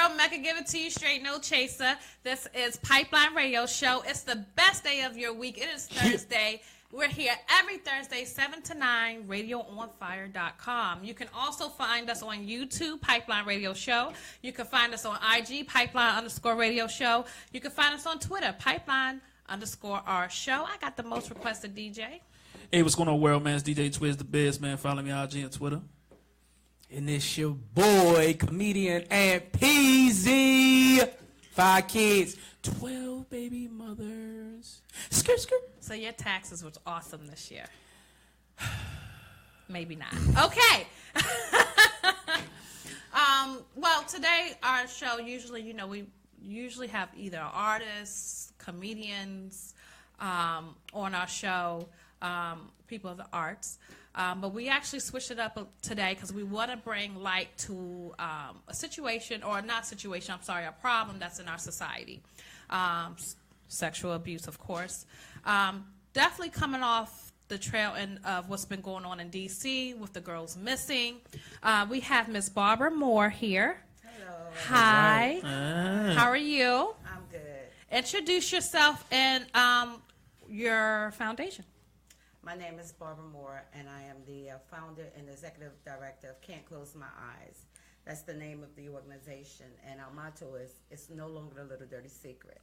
girl, Mecca, give it to you straight, no chaser. This is Pipeline Radio Show. It's the best day of your week. It is Thursday. We're here every Thursday, 7 to 9, radioonfire.com. You can also find us on YouTube, Pipeline Radio Show. You can find us on IG, Pipeline_Radio Show. You can find us on Twitter, Pipeline_our show. I got the most requested DJ. Hey, what's going on, world, man? It's DJ Twiz, the Biz, man. Follow me on IG and Twitter. And it's your boy, comedian Aunt Peasy. 5 kids, 12 baby mothers. Skirt, skirt. So your taxes was awesome this year. Maybe not. Okay. Well, today our show usually, we usually have either artists, comedians on our show, people of the arts. But we actually switched it up today because we want to bring light to a situation, or not situation, I'm sorry, a problem that's in our society. Sexual abuse, of course. Definitely coming off the trail end of what's been going on in D.C. with the girls missing. We have Miss Barbara Moore here. Hello. Hi. How are you? I'm good. Introduce yourself and your foundation. My name is Barbara Moore, and I am the founder and executive director of Can't Close My Eyes. That's the name of the organization, and our motto is, it's no longer a little dirty secret.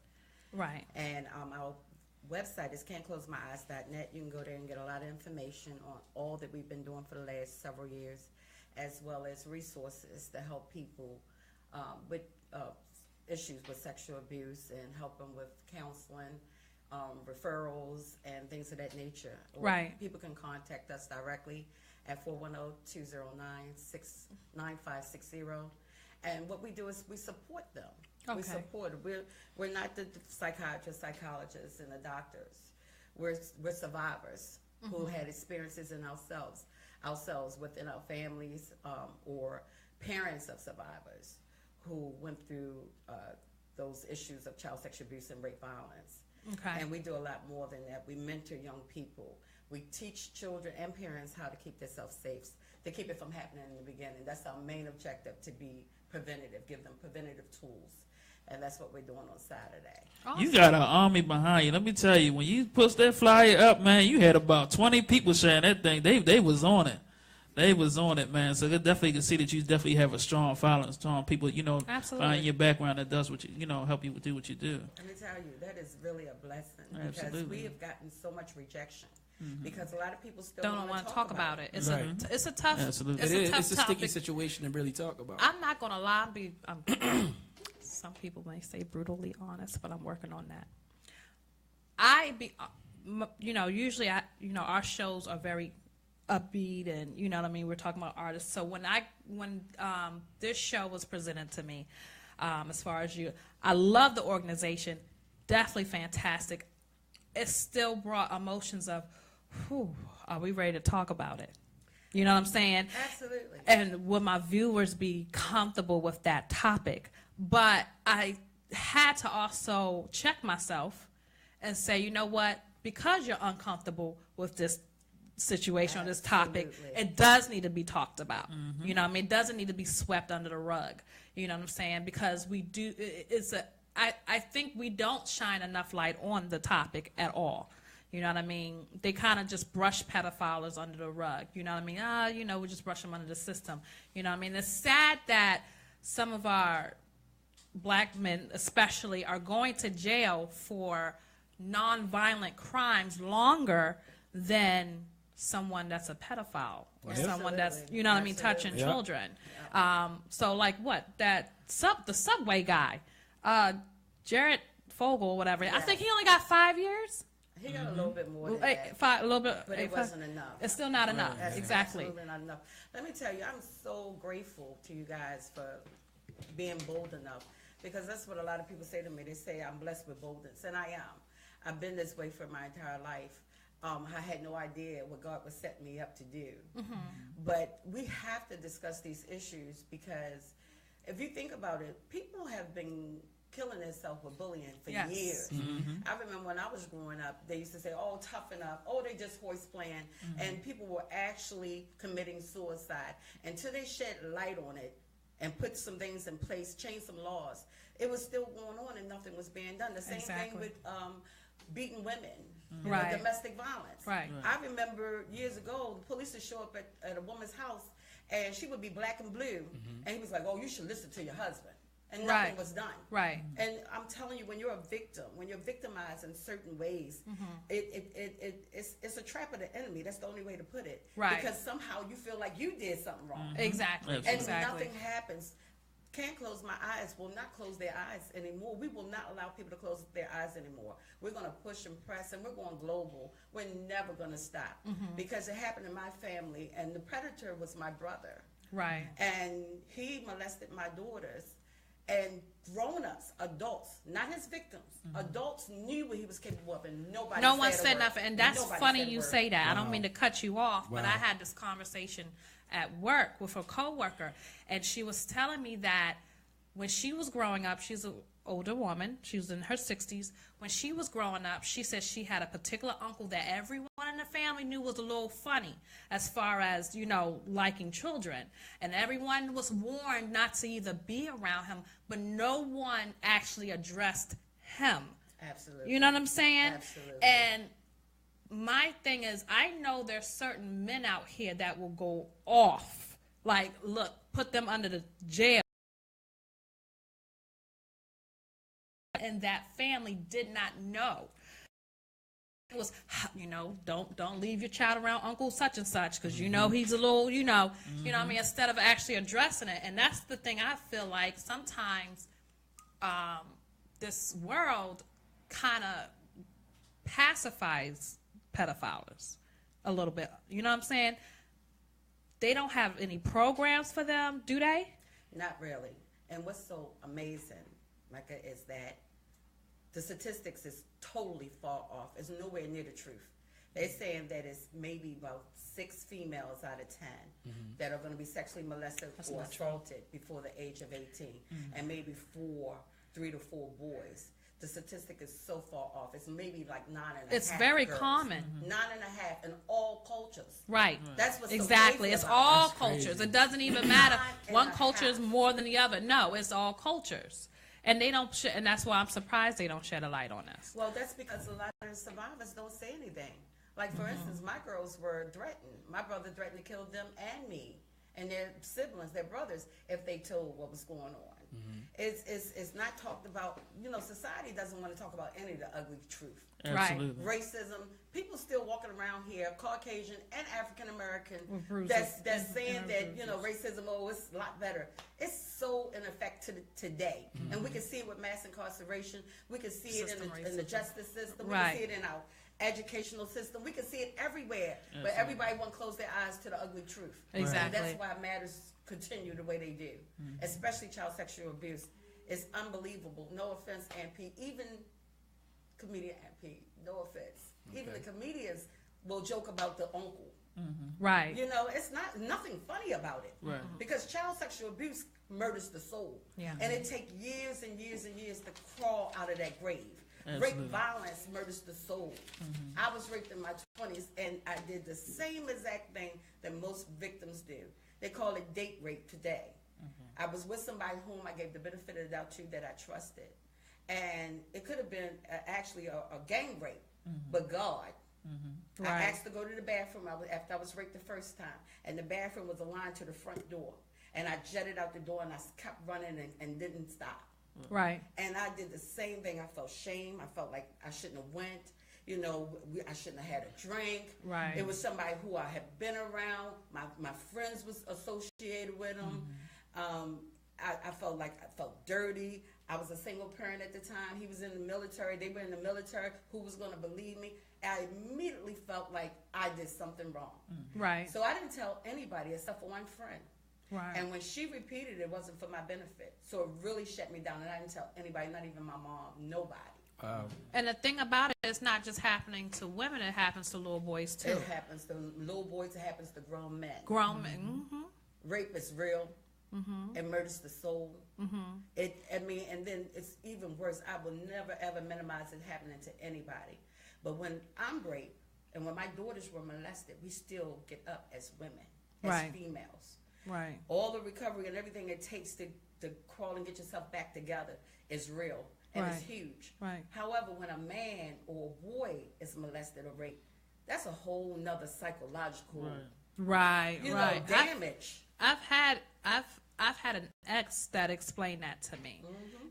Right. And our website is can'tclosemyeyes.net. You can go there and get a lot of information on all that we've been doing for the last several years, as well as resources to help people with issues with sexual abuse and help them with counseling, referrals, and things of that nature. Or right. People can contact us directly at 410-209-9560. And what we do is we support them. Okay. We support. We're not the psychiatrists, psychologists, and the doctors. We're survivors who had experiences in ourselves within our families, or parents of survivors who went through those issues of child sexual abuse and rape violence. Okay. And we do a lot more than that. We mentor young people. We teach children and parents how to keep themselves safe, to keep it from happening in the beginning. That's our main objective, to be preventative, give them preventative tools. And that's what we're doing on Saturday. Awesome. You got an army behind you. Let me tell you, when you push that flyer up, man, you had about 20 people sharing that thing. They was on it. They was on it, man. So they definitely can see that you definitely have a strong following, strong people, Absolutely. in your background that does what you, help you do what you do. Let me tell you, that is really a blessing. Because Absolutely. we have gotten so much rejection. Because a lot of people still don't want to talk about it. It's Right. it's a tough. Absolutely. It's a sticky topic. situation to really talk about. I'm not gonna lie. Some people may say brutally honest, but I'm working on that. Usually our shows are very upbeat, and we're talking about artists. So when this show was presented to me, as far as I love the organization, definitely fantastic. It still brought emotions of, are we ready to talk about it? You know what I'm saying? Absolutely. And will my viewers be comfortable with that topic? But I had to also check myself and say, you know what? Because you're uncomfortable with this situation or this topic, Absolutely. it does need to be talked about. You know what I mean? It doesn't need to be swept under the rug. You know what I'm saying? Because we do, I think we don't shine enough light on the topic at all. You know what I mean? They kind of just brush pedophiles under the rug. You know what I mean? We just brush them under the system. You know what I mean? It's sad that some of our black men especially are going to jail for nonviolent crimes longer than someone that's a pedophile or someone that's, you know what I mean, touching children. So like the subway guy, Jared Fogle or whatever, I think he only got 5 years. He got a little bit more than that. A little bit, But it wasn't enough. It's still not enough. That's Exactly. absolutely not enough. Let me tell you, I'm so grateful to you guys for being bold enough, because that's what a lot of people say to me. They say I'm blessed with boldness, and I am. I've been this way for my entire life. I had no idea what God was setting me up to do. But we have to discuss these issues, because if you think about it, people have been killing themselves with bullying for years. I remember when I was growing up, they used to say, oh, toughen up, oh, they just hoist playing, and people were actually committing suicide. Until they shed light on it, and put some things in place, change some laws, it was still going on and nothing was being done. The same thing Exactly. with beating women, you Right. know, domestic violence. Right. I remember years ago, the police would show up at a woman's house, and she would be black and blue, and he was like, "Oh, you should listen to your husband," and nothing Right. was done. Right. And I'm telling you, when you're a victim, when you're victimized in certain ways, it's a trap of the enemy. That's the only way to put it. Right. Because somehow you feel like you did something wrong. Exactly. Absolutely. And Exactly. nothing happens. Can't close my eyes, will not close their eyes anymore. We will not allow people to close their eyes anymore. We're going to push and press, and we're going global. We're never going to stop. Because it happened in my family, and the predator was my brother. Right. And he molested my daughters. And grown-ups, adults, not his victims, adults knew what he was capable of, and nobody No said one a said word. nothing, and that's Nobody funny said a you word. say that. I don't mean to cut you off, but Wow. I had this conversation at work with a coworker, and she was telling me that when she was growing up, she's an older woman, she was in her 60s. When she was growing up, she said she had a particular uncle that everyone in the family knew was a little funny as far as, you know, liking children. And everyone was warned not to either be around him, but no one actually addressed him. Absolutely. You know what I'm saying? Absolutely. And my thing is, I know there's certain men out here that will go off. Like, look, put them under the jail. And that family did not know. It was, you know, don't leave your child around Uncle such and such because you know he's a little, you know what I mean, instead of actually addressing it. And that's the thing I feel like sometimes this world kind of pacifies pedophiles a little bit. You know what I'm saying? They don't have any programs for them, do they? Not really. And what's so amazing, Micah, is that the statistics is totally far off. It's nowhere near the truth. They're saying that it's maybe about 6 females out of 10 that are going to be sexually molested or assaulted before the age of 18, and maybe 3 to 4 boys. The statistic is so far off. It's maybe like 9.5. It's very girls. common. 9.5 in all cultures. Right. That's what's so Exactly. crazy It's about all That's crazy. cultures. It doesn't even matter. Nine One and a culture is half. more than the other. No, it's all cultures. And they don't, and that's why I'm surprised they don't shed a light on this. Well, that's because a lot of the survivors don't say anything. Like, for instance, my girls were threatened. My brother threatened to kill them and me and their siblings, their brothers, if they told what was going on. It's not talked about. You know, society doesn't want to talk about any of the ugly truth. Absolutely. Racism, people still walking around here, Caucasian and African American, With bruises. that's saying that, you know, racism, oh, it's a lot better. It's so in effect today. And we can see it with mass incarceration. We can see it System in the racism. justice system. We Right. can see it in our educational system. We can see it everywhere. But Absolutely. everybody won't close their eyes to the ugly truth. Exactly. And that's why matters continue the way they do, especially child sexual abuse. It's unbelievable. No offense, Aunt P. Even comedian Aunt P. No offense. Even the comedians will joke about the uncle. Right. You know, it's nothing funny about it. Right. Because child sexual abuse murders the soul. Yeah. And it takes years and years and years to crawl out of that grave. Absolutely. Rape violence murders the soul. I was raped in my 20s, and I did the same exact thing that most victims do. They call it date rape today. I was with somebody whom I gave the benefit of the doubt to that I trusted. And it could have been actually a gang rape, but God. I Right. asked to go to the bathroom after I was raped the first time, and the bathroom was aligned to the front door. And I jetted out the door, and I kept running and didn't stop. Right. And I did the same thing. I felt shame. I felt like I shouldn't have went. You know, I shouldn't have had a drink. Right. It was somebody who I had been around. My friends was associated with them. I felt like I felt dirty. I was a single parent at the time. He was in the military. They were in the military. Who was going to believe me? I immediately felt like I did something wrong. Right. So I didn't tell anybody except for one friend. Right. And when she repeated it, wasn't for my benefit. So it really shut me down. And I didn't tell anybody, not even my mom, nobody. Wow. And the thing about it, it's not just happening to women, it happens to little boys too. It happens to little boys, it happens to grown men. Grown men. Mm-hmm. Rape is real. It murders the soul. And then it's even worse. I will never, ever minimize it happening to anybody. But when I'm raped and when my daughters were molested, we still get up as women, as Right. females. Right. All the recovery and everything it takes to crawl and get yourself back together is real and it's Right. huge. Right. However, when a man or a boy is molested or raped, that's a whole nother psychological Right. you Right. know, damage. I've had an ex that explained that to me,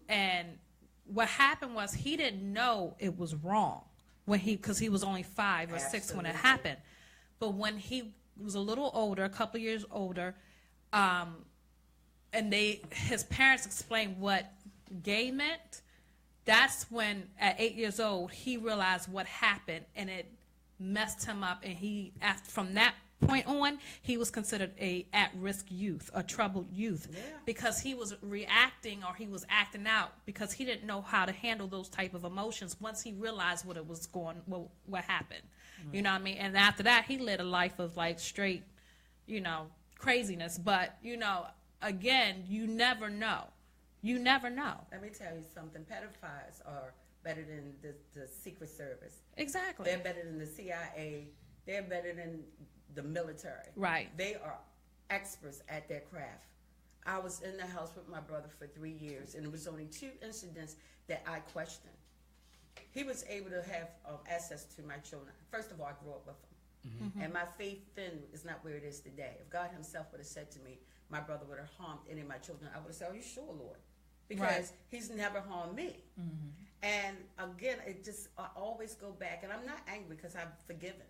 and what happened was he didn't know it was wrong because he was only 5 or 6 when it Absolutely. happened, but when he was a little older, a couple years older, and his parents explained what gay meant. That's when at 8 years old he realized what happened, and it messed him up, and from that point on, he was considered a at-risk youth, a troubled youth, because he was reacting or he was acting out because he didn't know how to handle those type of emotions once he realized what happened. You know what I mean? And after that, he led a life of like straight, craziness. But again, you never know. You never know. Let me tell you something. Pedophiles are better than the Secret Service. Exactly. They're better than the CIA. They're better than the military. Right. They are experts at their craft. I was in the house with my brother for 3 years, and it was only 2 incidents that I questioned. He was able to have access to my children. First of all, I grew up with him. And my faith then is not where it is today. If God himself would have said to me, my brother would have harmed any of my children, I would have said, are you sure, Lord? Because he's never harmed me. And again, I always go back, and I'm not angry because I've forgiven.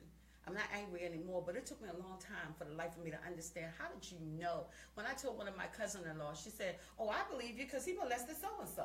I'm not angry anymore, but it took me a long time for the life of me to understand. How did you know? When I told one of my cousin-in-law, she said, oh, I believe you because he molested so-and-so.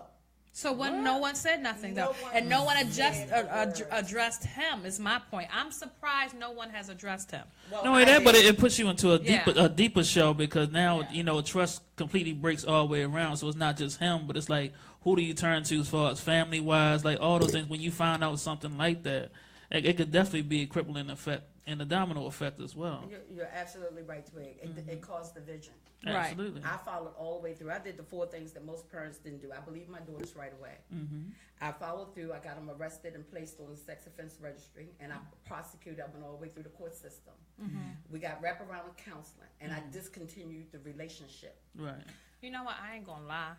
So when no one said nothing, though, No one and no one said a word. addressed him, is my point. I'm surprised no one has addressed him. Well, No way I that, but did. it puts you into a Yeah. deeper shell because now trust completely breaks all the way around. So it's not just him, but it's like who do you turn to as far as family wise, like all those things. When you find out something like that, it could definitely be a crippling effect and a domino effect as well. You're absolutely right, Twig. It caused division. Right. Absolutely. I followed all the way through. I did the 4 things that most parents didn't do. I believed my daughters right away. I followed through. I got them arrested and placed on the sex offense registry, and I prosecuted. I went all the way through the court system. We got wraparound counseling, and I discontinued the relationship. Right. You know what? I ain't gonna lie.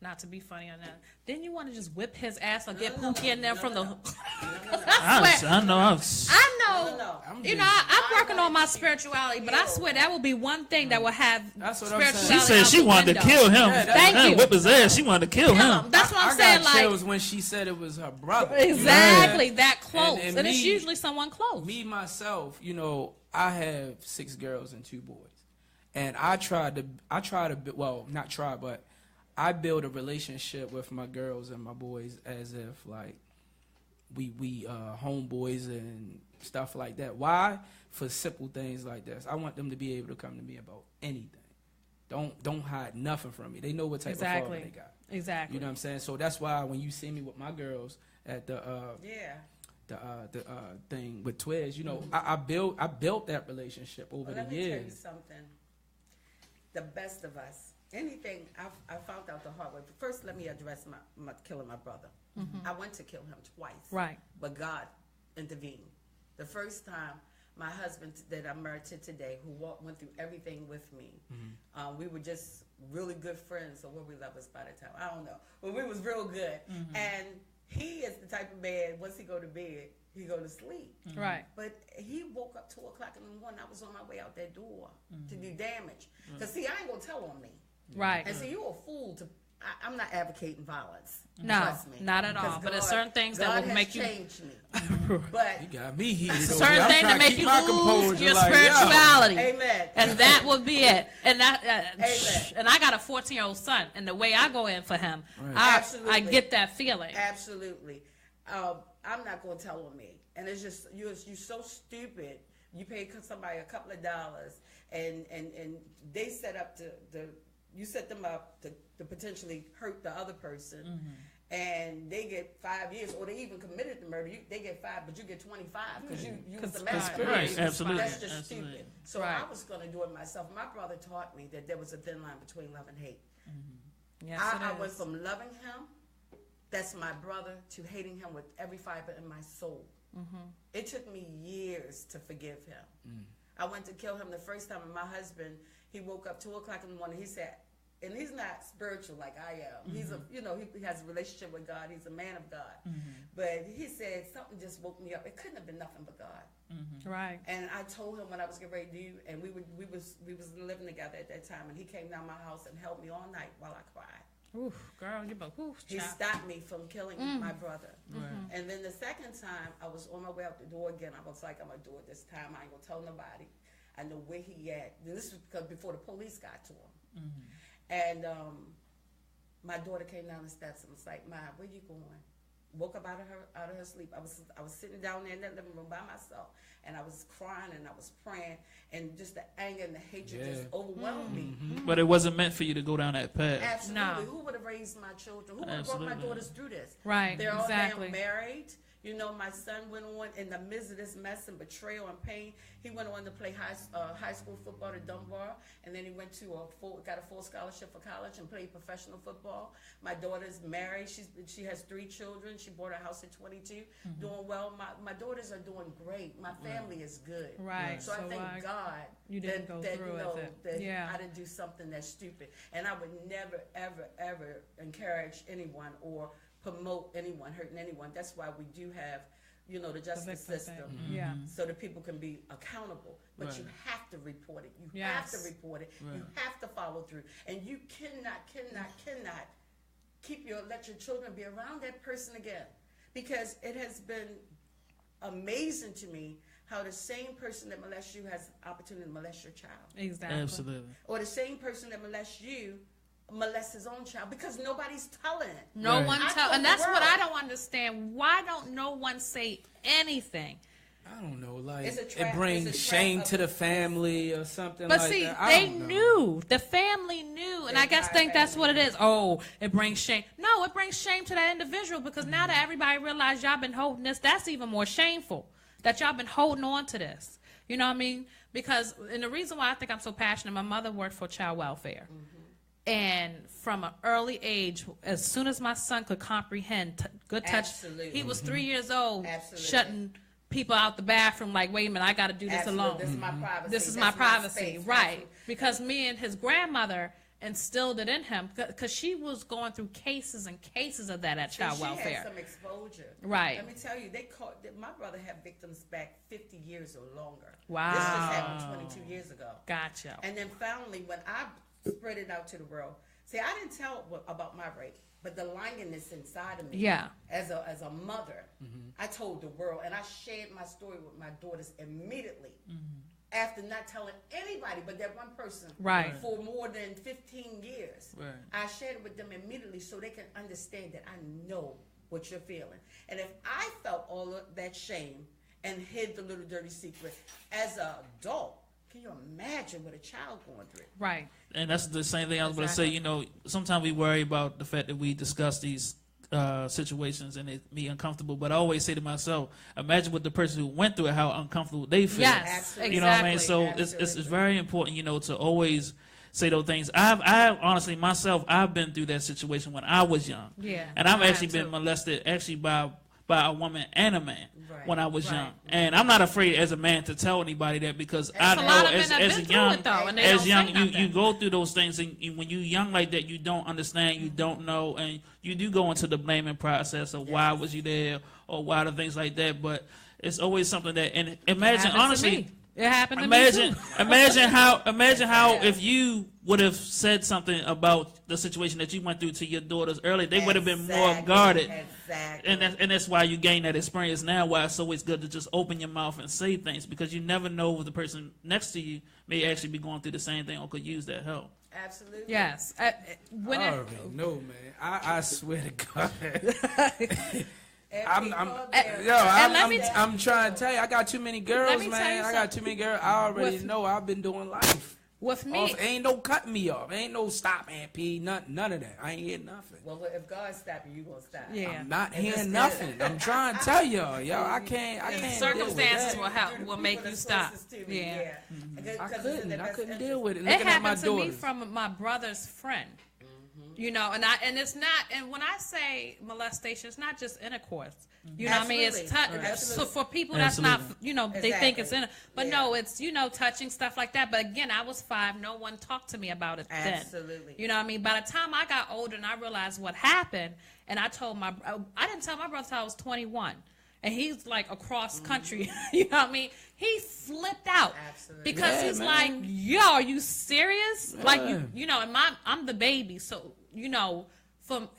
Not to be funny on that. Didn't you want to just whip his ass or get Pookie in there from the? I know. I know. No. I'm working on my spirituality, but I swear that will be one thing that will have That's what I'm saying. spirituality. She said out she the wanted to window. kill him. Yeah, Thank you. Whip his ass. She wanted to kill him. That's what I'm I saying. got Like chills when she said it was her brother. exactly You know? that close, And and it's me- usually someone close. Me myself, I have 6 girls and 2 boys, and I build a relationship with my girls and my boys as if like we homeboys and stuff like that. Why? For simple things like this. I want them to be able to come to me about anything. Don't hide nothing from me. They know what type of father they got. Exactly. You know what I'm saying? So that's why when you see me with my girls at the thing with Twiz, I built that relationship over Let the me tell you years. something. The best of us. Anything I found out the hard way. First, let me address my killing my brother. I went to kill him twice. Right. But God intervened. The first time, my husband that I'm married to today, who went through everything with me, we were just really good friends, or were we lovers by the time? I don't know. But we was real good. And he is the type of man, once he go to bed, he go to sleep. Right. But he woke up 2 o'clock in the morning. I was on my way out that door to do damage. Because, see, I ain't going to tell on me. Right. And see, you're a fool to... I'm not advocating violence. No, Trust me. not at all. Because But there's God- certain things that God will has make you. changed me. But... You got me heated. Certain things that make you lose your spirituality. Amen. And that would be it. And that, Amen. and I got a 14-year-old son, and the way I go in for him, Right. I get that feeling. Absolutely. I'm not going to tell on me. And it's just, you're so stupid. You pay somebody a couple of dollars, and they set up you set them up to potentially hurt the other person, and they get 5 years, or they even committed the murder. They get 5, but you get 25 because you was the mastermind. Right, absolutely. That's just Absolutely. stupid. So Right. I was going to do it myself. My brother taught me that there was a thin line between love and hate. Yes, I it went is. from loving him, that's my brother, to hating him with every fiber in my soul. It took me years to forgive him. I went to kill him the first time, and my husband, He woke up 2:00 in the morning. He said, and he's not spiritual like I am. He's he has a relationship with God. He's a man of God. But he said something just woke me up. It couldn't have been nothing but God. Right. And I told him what I was getting ready to do, and we was living together at that time. And he came down my house and held me all night while I cried. Oof, girl, you about He stopped me from killing my brother. And then the second time, I was on my way out the door again. I was like, I'm gonna do it this time. I ain't gonna tell nobody. I know where he at. This was because before the police got to him. And my daughter came down the steps and was like, "Ma, where you going?" Woke up out of her sleep. I was sitting down there in that living room by myself, and I was crying and I was praying, and just the anger and the hatred just overwhelmed me. But it wasn't meant for you to go down that path. Absolutely. No. Who would have raised my children? Who would have brought my daughters through this? Right. They're all Exactly. now married. You know, my son went on in the midst of this mess and betrayal and pain. He went on to play high school football at Dunbar, and then he went to got a full scholarship for college and played professional football. My daughter's married. She has 3 children. She bought a house at 22, doing well. My daughters are doing great. My family is good. Right. So I thank God you didn't go through with it. that Yeah. I didn't do something that's stupid. And I would never, ever, ever encourage anyone or promote anyone hurting anyone. That's why we do have, the justice system, Yeah. so that people can be accountable. But Right. you have to report it. You Yes. have to report it. Right. You have to follow through. And you cannot let your children be around that person again, because it has been amazing to me how the same person that molests you has the opportunity to molest your child, Exactly. Absolutely. or the same person that molests you molest his own child, because nobody's telling it. No Right. one I tell, told and the that's what world. I don't understand. Why don't no one say anything? I don't know, like It's a it trap- brings it's a shame trap to the of- family or something But like see, that. I they don't know. knew. The family knew, and The I guess entire think that's what it family is. Oh, it brings shame. No, it brings shame to that individual, because now that everybody realize y'all been holding this, that's even more shameful that y'all been holding on to this. You know what I mean? Because, and the reason why I think I'm so passionate, my mother worked for child welfare. And from an early age, as soon as my son could comprehend good touch, Absolutely. he was 3 years old, Absolutely. shutting people out the bathroom like, wait a minute, I got to do this Absolutely. alone. This is my privacy. This is That's my privacy, space. right? Absolutely. Because me and his grandmother instilled it in him, because she was going through cases and cases of that at See, child she welfare. had some exposure. Right. Let me tell you, my brother had victims back 50 years or longer. Wow. This just happened 22 years ago. Gotcha. And then finally, when I spread it out to the world, see, I didn't tell about my rape, but the lioness inside of me, Yeah. as a mother, I told the world, and I shared my story with my daughters immediately. After not telling anybody but that one person Right. for more than 15 years. Right. I shared it with them immediately so they can understand that I know what you're feeling. And if I felt all of that shame and hid the little dirty secret as an adult, can you imagine what a child going through? Right. And that's the same thing I was going to say. Exactly. Sometimes we worry about the fact that we discuss these situations and it be uncomfortable. But I always say to myself, imagine what the person who went through it, how uncomfortable they feel. Yes. Absolutely. You know what I mean? Exactly. So it's very important, to always say those things. I honestly myself, I've been through that situation when I was young. Yeah. And I've Mine actually been too. molested actually by a woman and a man Right. when I was Right. young. And I'm not afraid as a man to tell anybody that, because I a know lot of men as have a been through young it, though, and they as don't young say you nothing. go through those things, and when you're young like that, you don't understand, you don't know, and you do go into the blaming process of why was you there or why the things like that. But it's always something that, and imagine Happened to honestly. me. It happened to me too. Imagine how if you would have said something about the situation that you went through to your daughters early, they would have been more Exactly. guarded. Exactly. And that's why you gain that experience now. Why it's always good to just open your mouth and say things, because you never know if the person next to you may actually be going through the same thing or could use that help. Absolutely. Yes. When I it, already know, man. I swear to God. Every I'm club there- let me I'm trying to tell you, I got too many girls, me tell man. you I got too many girls. I already With- know I've been doing life. with me, Ain't no cutting me off. Ain't no stop, Aunt P. None of that. I ain't hear nothing. Well, if God stop you, you gonna stop. yeah. I'm not And hearing it's nothing. I'm trying to tell y'all, I can't deal with Circumstances that. will help, Through the will people make you that's stop. closest to me, Yeah. Because I it's in their couldn't best deal interest. with it. It Looking at my happened to me daughters. from my brother's friend. You know, and it's not, and when I say molestation, it's not just intercourse. You know what I mean? It's so for people that's not, you know, they think it's but no, it's, you know, touching, stuff like that. But again, I was 5. No one talked to me about it then. Absolutely. You know what I mean? By the time I got older and I realized what happened, and I didn't tell my brother till I was 21. And he's like across country, you know what I mean? He flipped out. Absolutely. Because he's like, yo, are you serious? Yeah. Like, you know, and I'm the baby, so, you know,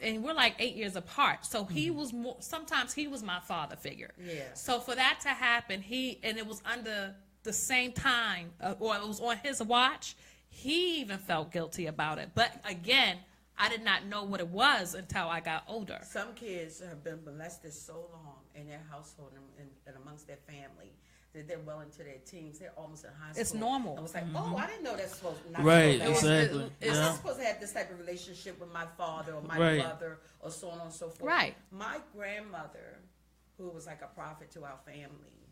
and we're like 8 years apart. So he was sometimes he was my father figure. Yeah. So for that to happen, and it was under the same time, or it was on his watch, he even felt guilty about it. But again, I did not know what it was until I got older. Some kids have been molested so long in their household and amongst their family that they're well into their teens. They're almost in high school. It's normal. I was like, oh, I didn't know that's supposed to Right, supposed to exactly. I'm Yeah. not supposed to have this type of relationship with my father or my Right. brother or so on and so forth. Right. My grandmother, who was like a prophet to our family,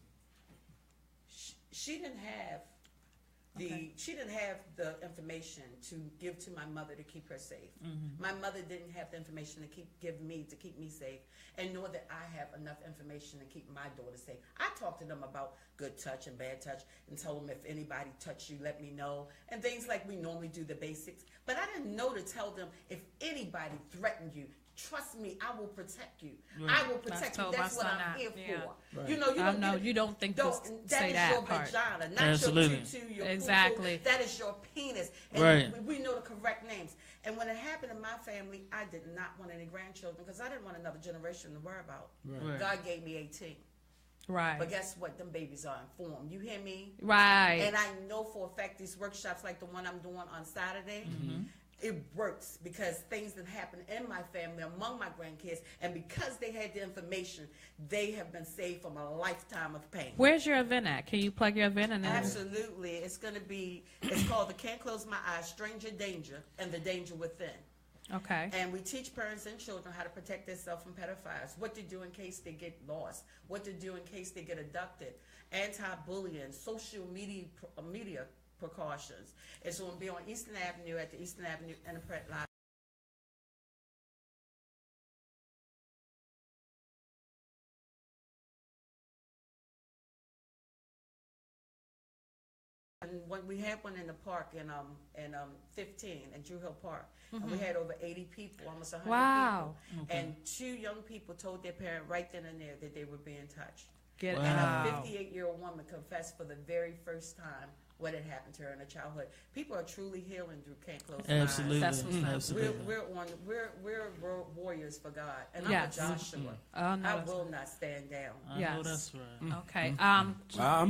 she didn't have she didn't have the information to give to my mother to keep her safe. My mother didn't have the information to give me safe, and nor that I have enough information to keep my daughter safe. I talked to them about good touch and bad touch, and told them if anybody touched you, let me know, and things like we normally do, the basics. But I didn't know to tell them if anybody threatened you, trust me, I will protect you. I will protect you. That's what I'm here for. Right. You know, You don't think to say is that your part. vagina, not Absolutely. your tutu, your Exactly. poo-poo. That is your penis. And Right. we know the correct names. And when it happened in my family, I did not want any grandchildren because I didn't want another generation to worry about. Right. God gave me 18. Right. But guess what? Them babies are informed. You hear me? Right. And I know for a fact these workshops like the one I'm doing on Saturday, it works because things that happen in my family among my grandkids, and because they had the information, they have been saved from a lifetime of pain. Where's your event at? Can you plug your event? And Absolutely. It's called the Can't Close My Eyes, Stranger Danger and the Danger Within. Okay. And we teach parents and children how to protect themselves from pedophiles, what to do in case they get lost, what to do in case they get abducted, anti-bullying, social media precautions. It's going to be on Eastern Avenue at the Eastern Avenue Enterprise Library. And when we had one in the park in 15 in Drew Hill Park, and we had over 80 people, almost 100 Wow. people, and 2 young people told their parent right then and there that they were being touched. Get And out. a 58-year-old woman confessed for the very first time what had happened to her in her childhood. People are truly healing through Can't Close My Eyes. Absolutely. That's what's up. Absolutely. We're warriors for God, and Yes. I'm a Joshua. Oh, no, I that's will not stand down. I know Yes. that's right. Okay. I'm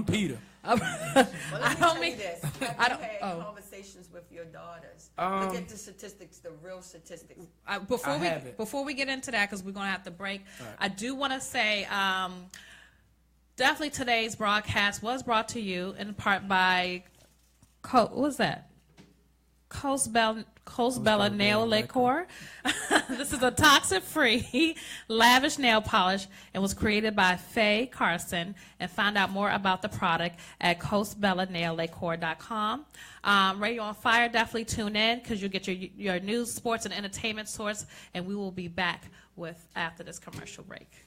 Peter. Well, I let me don't tell mean- you this. I Have don't- you had oh. conversations with your daughters? Um, Look at the statistics, the real statistics. Before we get into that, because we're going to have to break, right. I do want to say definitely today's broadcast was brought to you in part by what was that? Coastbella Nail Lacquer. This is a toxin-free, lavish nail polish and was created by Faye Carson. And find out more about the product at coastbellanaillacquer.com. Radio on Fire, definitely tune in because you'll get your news, sports, and entertainment source. And we will be back after this commercial break.